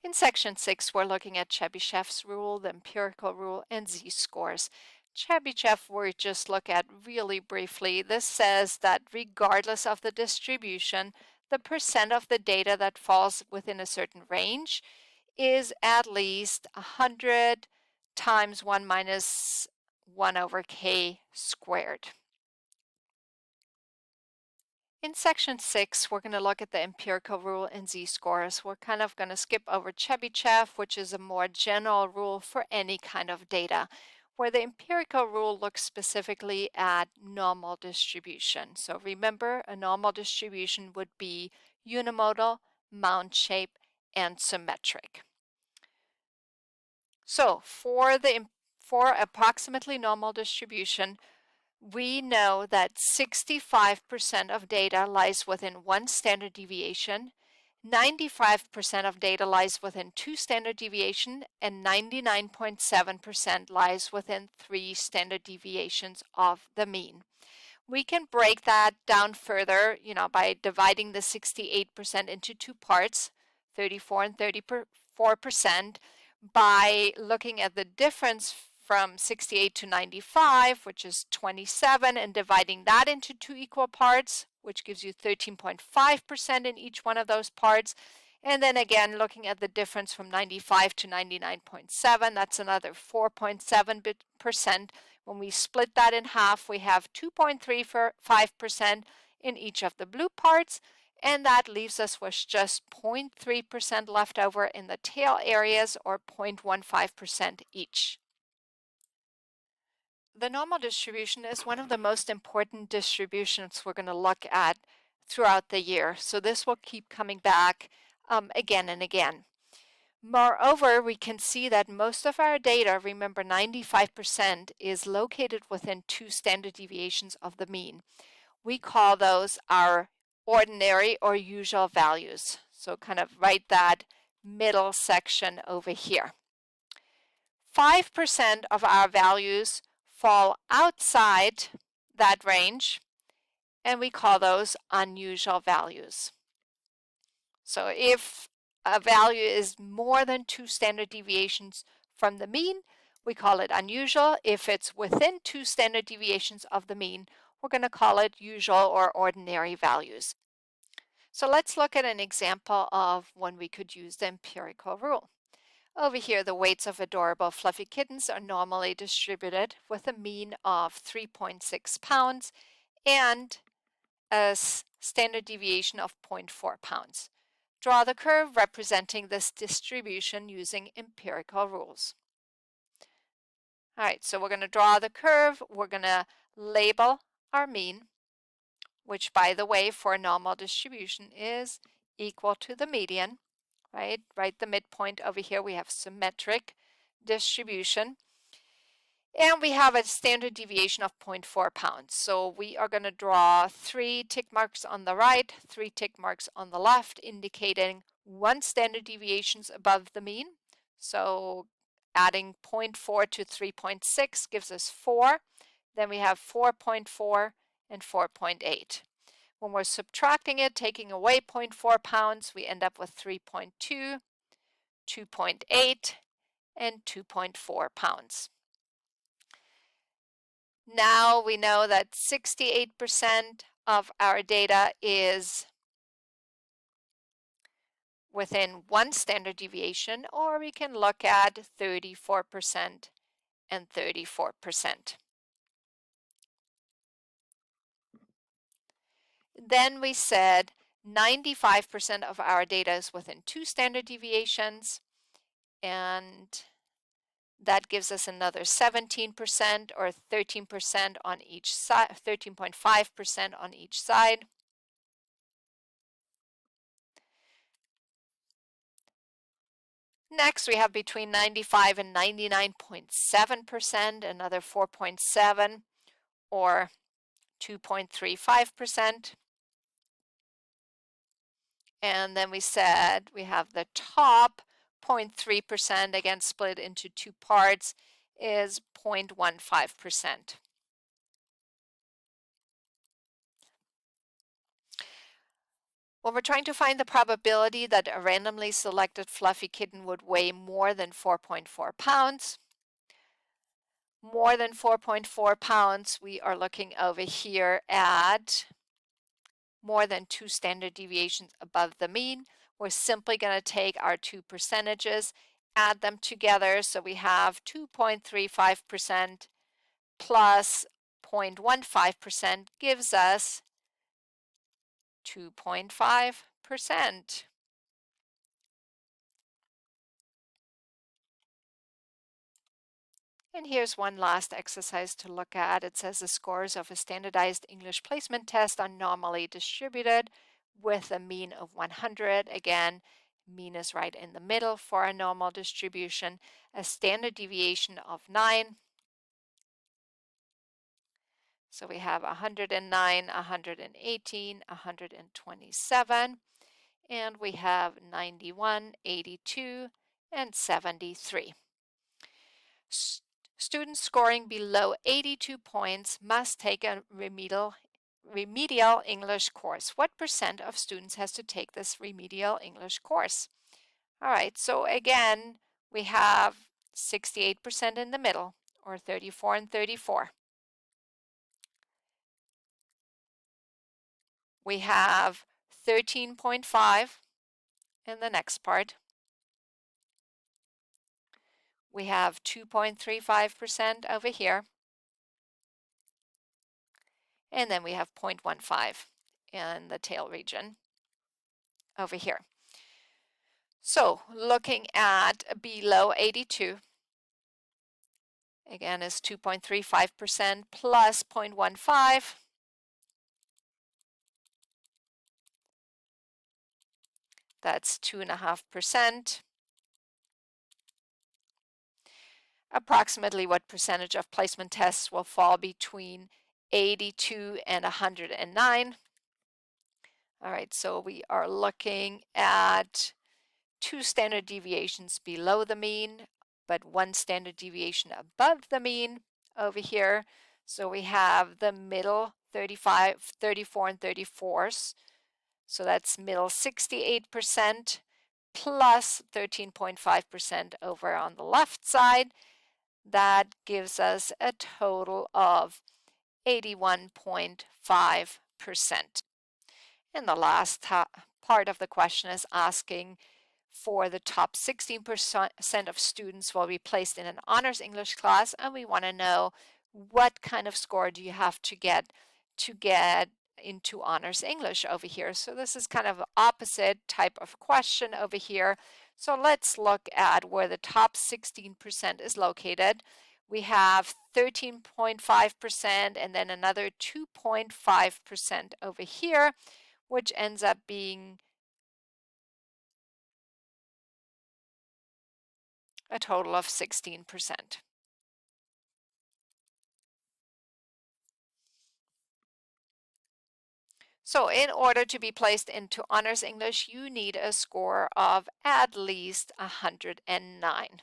In section 6, we're looking at Chebyshev's rule, the empirical rule, and z-scores. Chebyshev we just look at really briefly. This says that regardless of the distribution, the percent of the data that falls within a certain range is at least 100 times 1 minus 1 over k squared. In section 6, we're going to look at the empirical rule and z-scores. We're kind of going to skip over Chebyshev, which is a more general rule for any kind of data, where the empirical rule looks specifically at normal distribution. So remember, a normal distribution would be unimodal, mound shape, and symmetric. So for approximately normal distribution, we know that 65% of data lies within 1 standard deviation, 95% of data lies within 2 standard deviation, and 99.7% lies within 3 standard deviations of the mean. We can break that down further, by dividing the 68% into 2 parts, 34 and 34%, by looking at the difference from 68 to 95, which is 27, and dividing that into 2 equal parts, which gives you 13.5% in each one of those parts. And then again, looking at the difference from 95 to 99.7, that's another 4.7%. When we split that in half, we have 2.35% in each of the blue parts, and that leaves us with just 0.3% left over in the tail areas, or 0.15% each. The normal distribution is one of the most important distributions we're going to look at throughout the year. So this will keep coming back again and again. Moreover, we can see that most of our data, remember 95%, is located within 2 standard deviations of the mean. We call those our ordinary or usual values. So kind of write that middle section over here. 5% of our values fall outside that range, and we call those unusual values. So if a value is more than 2 standard deviations from the mean, we call it unusual. If it's within 2 standard deviations of the mean, we're going to call it usual or ordinary values. So let's look at an example of when we could use the empirical rule. Over here, the weights of adorable fluffy kittens are normally distributed with a mean of 3.6 pounds and a standard deviation of 0.4 pounds. Draw the curve representing this distribution using empirical rules. All right, so we're going to draw the curve. We're going to label our mean, which, by the way, for a normal distribution is equal to the median. Right the midpoint over here, we have symmetric distribution. And we have a standard deviation of 0.4 pounds. So we are going to draw 3 tick marks on the right, 3 tick marks on the left, indicating 1 standard deviations above the mean. So adding 0.4 to 3.6 gives us 4. Then we have 4.4 and 4.8. When we're subtracting it, taking away 0.4 pounds, we end up with 3.2, 2.8, and 2.4 pounds. Now we know that 68% of our data is within 1 standard deviation, or we can look at 34% and 34%. Then we said 95% of our data is within 2 standard deviations, and that gives us another 17% or 13% on each side, 13.5% on each side. Next, we have between 95 and 99.7%, another 4.7 or 2.35%. And then we said we have the top 0.3%, again split into 2 parts, is 0.15%. Well, we're trying to find the probability that a randomly selected fluffy kitten would weigh more than 4.4 pounds. More than 4.4 pounds, we are looking over here at more than 2 standard deviations above the mean. We're simply going to take our two percentages, add them together, so we have 2.35% plus 0.15% gives us 2.5%. And here's one last exercise to look at. It says the scores of a standardized English placement test are normally distributed with a mean of 100. Again, mean is right in the middle for a normal distribution. A standard deviation of 9. So we have 109, 118, 127, and we have 91, 82, and 73. Students scoring below 82 points must take a remedial English course. What percent of students has to take this remedial English course? All right, so again, we have 68% in the middle, or 34 and 34. We have 13.5 in the next part. We have 2.35% over here. And then we have 0.15 in the tail region over here. So looking at below 82, again is 2.35% plus 0.15. That's 2.5%. Approximately what percentage of placement tests will fall between 82 and 109? All right, so we are looking at 2 standard deviations below the mean, but 1 standard deviation above the mean over here. So we have the middle 35, 34, and 34s. So that's middle 68% plus 13.5% over on the left side. That gives us a total of 81.5%. And the last part of the question is asking for the top 16% of students will be placed in an honors English class, and we want to know what kind of score do you have to get into honors English over here. So this is kind of an opposite type of question over here. So let's look at where the top 16% is located. We have 13.5% and then another 2.5% over here, which ends up being a total of 16%. So in order to be placed into honors English, you need a score of at least 109.